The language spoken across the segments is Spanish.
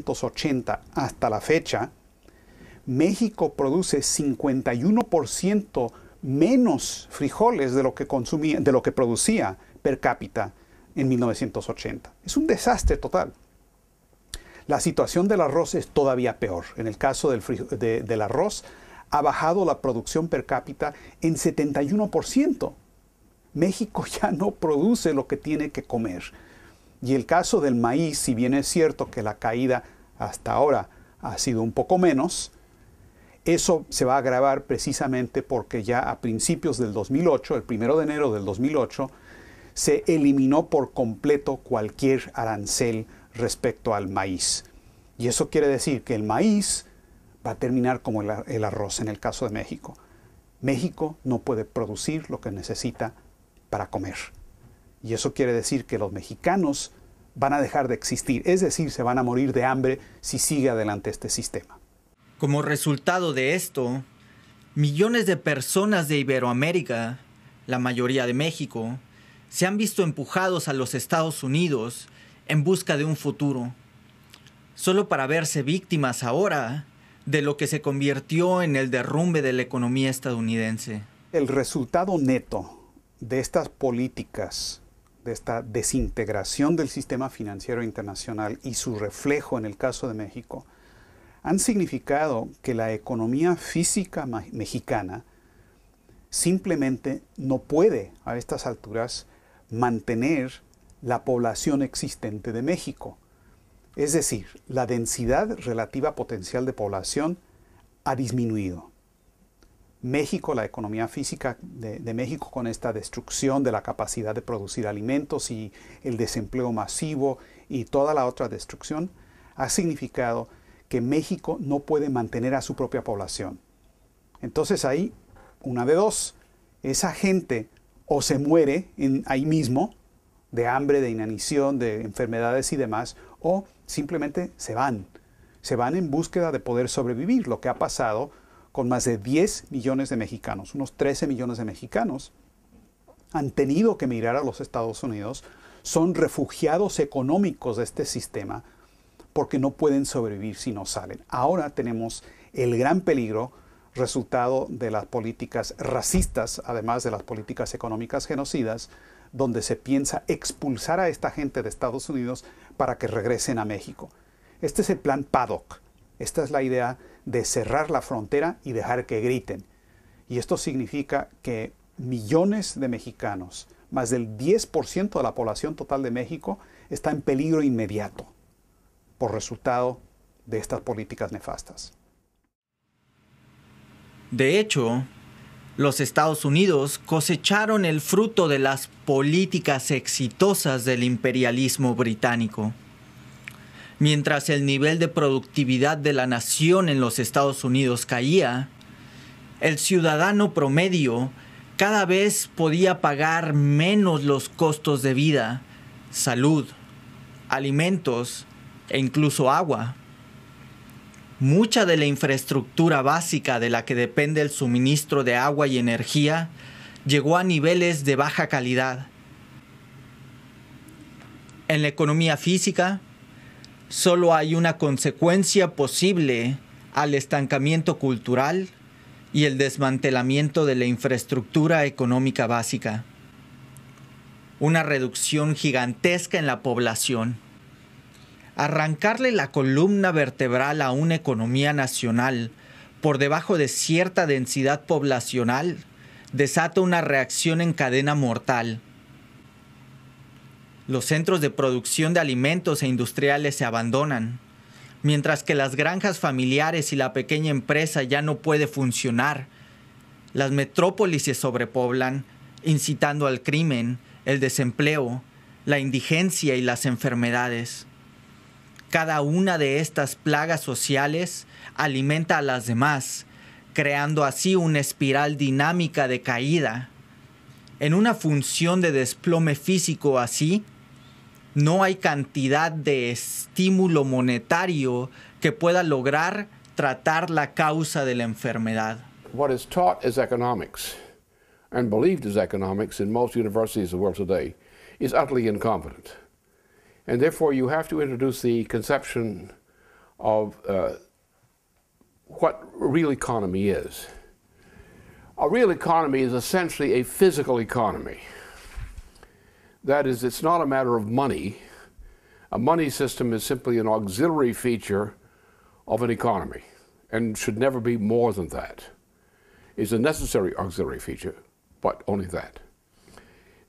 1980 hasta la fecha, México produce 51% menos frijoles de lo que consumía, de lo que producía per cápita en 1980. Es un desastre total. La situación del arroz es todavía peor. En el caso del arroz, ha bajado la producción per cápita en 71%. México ya no produce lo que tiene que comer. Y el caso del maíz, si bien es cierto que la caída hasta ahora ha sido un poco menos, eso se va a agravar precisamente porque ya a principios del 2008, el 1 de enero del 2008, se eliminó por completo cualquier arancel respecto al maíz. Y eso quiere decir que el maíz va a terminar como el arroz en el caso de México. México no puede producir lo que necesita para comer. Y eso quiere decir que los mexicanos van a dejar de existir, es decir, se van a morir de hambre si sigue adelante este sistema. Como resultado de esto, millones de personas de Iberoamérica, la mayoría de México, se han visto empujados a los Estados Unidos en busca de un futuro, solo para verse víctimas ahora de lo que se convirtió en el derrumbe de la economía estadounidense. El resultado neto de estas políticas, de esta desintegración del sistema financiero internacional y su reflejo en el caso de México, han significado que la economía física mexicana simplemente no puede a estas alturas mantener la población existente de México. Es decir, la densidad relativa potencial de población ha disminuido. México, la economía física de México, con esta destrucción de la capacidad de producir alimentos y el desempleo masivo y toda la otra destrucción, ha significado que México no puede mantener a su propia población. Entonces ahí, una de dos, esa gente o se muere ahí mismo, de hambre, de inanición, de enfermedades y demás, o simplemente se van en búsqueda de poder sobrevivir, lo que ha pasado con más de 10 millones de mexicanos, unos 13 millones de mexicanos, han tenido que emigrar a los Estados Unidos, son refugiados económicos de este sistema porque no pueden sobrevivir si no salen. Ahora tenemos el gran peligro resultado de las políticas racistas, además de las políticas económicas genocidas, donde se piensa expulsar a esta gente de Estados Unidos para que regresen a México. Este es el plan Paddock. Esta es la idea de cerrar la frontera y dejar que griten. Y esto significa que millones de mexicanos, más del 10% de la población total de México, está en peligro inmediato por resultado de estas políticas nefastas. De hecho, los Estados Unidos cosecharon el fruto de las políticas exitosas del imperialismo británico. Mientras el nivel de productividad de la nación en los Estados Unidos caía, el ciudadano promedio cada vez podía pagar menos los costos de vida, salud, alimentos e incluso agua. Mucha de la infraestructura básica de la que depende el suministro de agua y energía llegó a niveles de baja calidad. En la economía física, solo hay una consecuencia posible al estancamiento cultural y el desmantelamiento de la infraestructura económica básica. Una reducción gigantesca en la población. Arrancarle la columna vertebral a una economía nacional por debajo de cierta densidad poblacional desata una reacción en cadena mortal. Los centros de producción de alimentos e industriales se abandonan, mientras que las granjas familiares y la pequeña empresa ya no puede funcionar. Las metrópolis se sobrepoblan, incitando al crimen, el desempleo, la indigencia y las enfermedades. Cada una de estas plagas sociales alimenta a las demás, creando así una espiral dinámica de caída. En una función de desplome físico así, no hay cantidad de estímulo monetario que pueda lograr tratar la causa de la enfermedad. What is taught as economics and believed as economics in most universities of the world today is utterly incompetent. And therefore you have to introduce the conception of what a real economy is. A real economy is essentially a physical economy. That is, it's not a matter of money. A money system is simply an auxiliary feature of an economy and should never be more than that. It's a necessary auxiliary feature, but only that.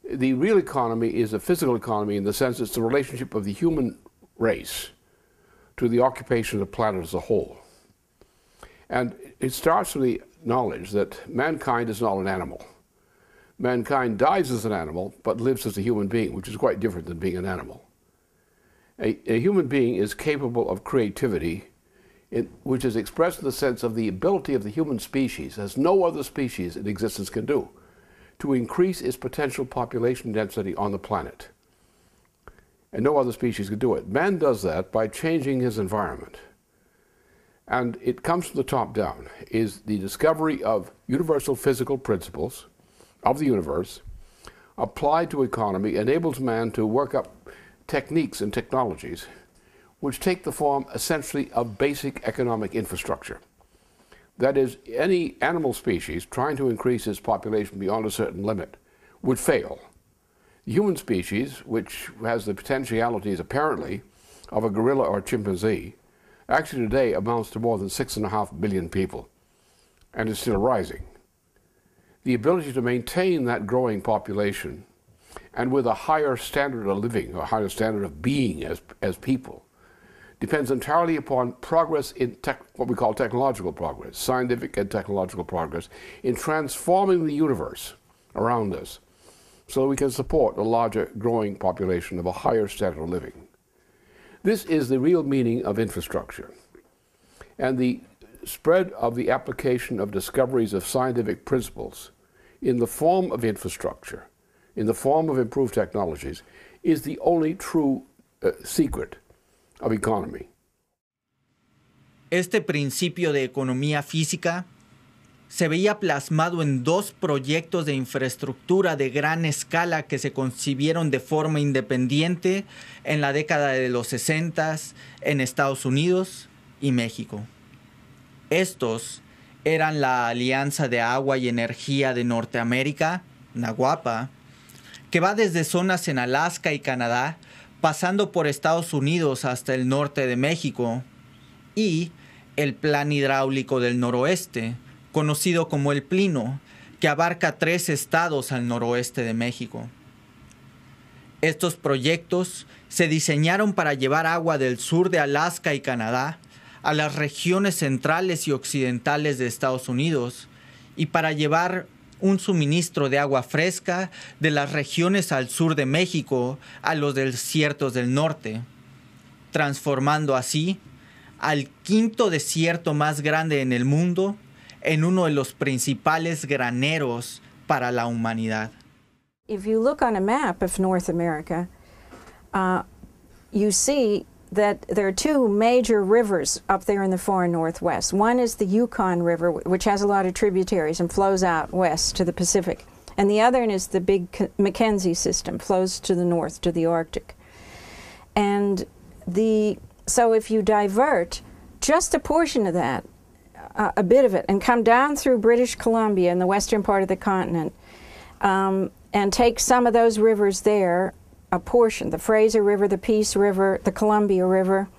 The real economy is a physical economy in the sense it's the relationship of the human race to the occupation of the planet as a whole. And it starts with the knowledge that mankind is not an animal. Mankind dies as an animal, but lives as a human being, which is quite different than being an animal. A human being is capable of creativity, which is expressed in the sense of the ability of the human species, as no other species in existence can do, to increase its potential population density on the planet. And no other species can do it. Man does that by changing his environment. And it comes from the top down, is the discovery of universal physical principles of the universe applied to economy enables man to work up techniques and technologies which take the form essentially of basic economic infrastructure. That is, any animal species trying to increase its population beyond a certain limit would fail. The human species, which has the potentialities apparently of a gorilla or a chimpanzee, actually today amounts to more than 6.5 billion people and is still rising. The ability to maintain that growing population and with a higher standard of living, a higher standard of being as people, depends entirely upon progress in what we call technological progress, scientific and technological progress, in transforming the universe around us so that we can support a larger growing population of a higher standard of living. This is the real meaning of infrastructure. And the spread of the application of discoveries of scientific principles in the form of infrastructure, in the form of improved technologies, is the only true secret of economy. Este principio de economía física se veía plasmado en dos proyectos de infraestructura de gran escala que se concibieron de forma independiente en la década de los 60 en Estados Unidos y México. Estos eran la Alianza de Agua y Energía de Norteamérica, NAGUAPA, que va desde zonas en Alaska y Canadá, pasando por Estados Unidos hasta el norte de México, y el Plan Hidráulico del Noroeste, conocido como el Plino, que abarca 3 estados al noroeste de México. Estos proyectos se diseñaron para llevar agua del sur de Alaska y Canadá a las regiones centrales y occidentales de Estados Unidos y para llevar un suministro de agua fresca de las regiones al sur de México a los desiertos del norte, transformando así al 5º desierto más grande en el mundo en uno de los principales graneros para la humanidad. If you look on a map of North America, you see that there are 2 major rivers up there in the far northwest. One is the Yukon River, which has a lot of tributaries and flows out west to the Pacific. And the other is the big Mackenzie system, flows to the north to the Arctic. And so if you divert just a portion of that, a bit of it, and come down through British Columbia in the western part of the continent, and take some of those rivers there, a portion, the Fraser River, the Peace River, the Columbia River,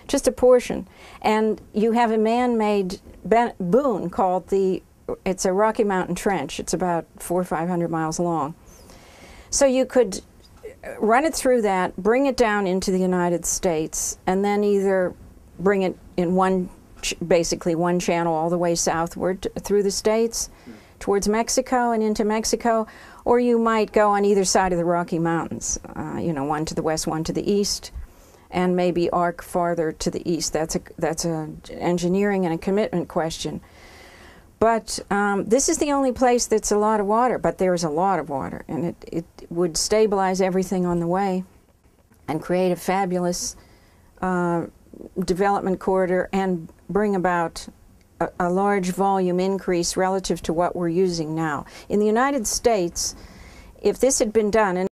just a portion. And you have a man-made boon called it's a Rocky Mountain Trench. It's about 400 or 500 miles long. So you could run it through that, bring it down into the United States, and then either bring it in basically one channel all the way southward through the states towards Mexico and into Mexico, or you might go on either side of the Rocky Mountains, one to the west, one to the east, and maybe arc farther to the east. That's a engineering and a commitment question. But this is the only place that's a lot of water, but there is a lot of water, and it would stabilize everything on the way and create a fabulous development corridor and bring about a large volume increase relative to what we're using now. In the United States, if this had been done, and